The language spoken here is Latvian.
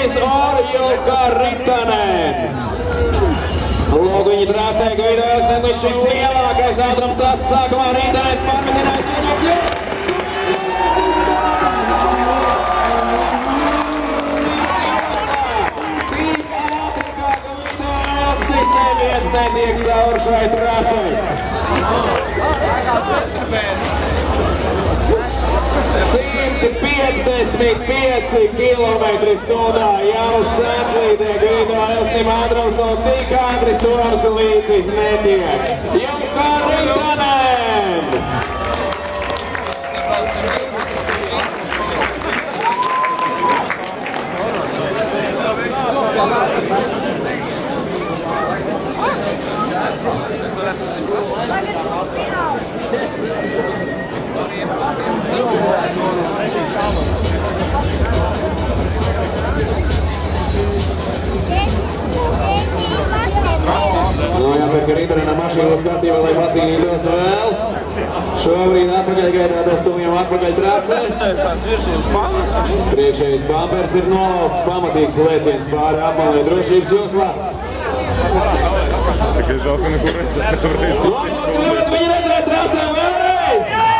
Ienis Orjulka Ritanen. Lūk, viņa trasē, ka vidojās ne līdz šim lielākais ātrums trases sākumā. Ritanens pārmetinājis viņu. Tik ātri, kā ka vidojās, neviens netiek cauri šai trasei. 155 km/h Jānis Sēnclītē vidojās ātrums un tik ātri somas līdzi netiek. Orjulka Ritanen! Jācer, ka Ritanena mašīna būs kārtībā, lai pacīnītos vēl. Šobrīd atpakaļgaitā dostumjam atpakaļ trasē. Priekšējais bumpers ir nolausts, pamatīgs lēciens pāri apmalē drošības joslā. Varbūt gribētu viņu redzēt trasē vēlreiz!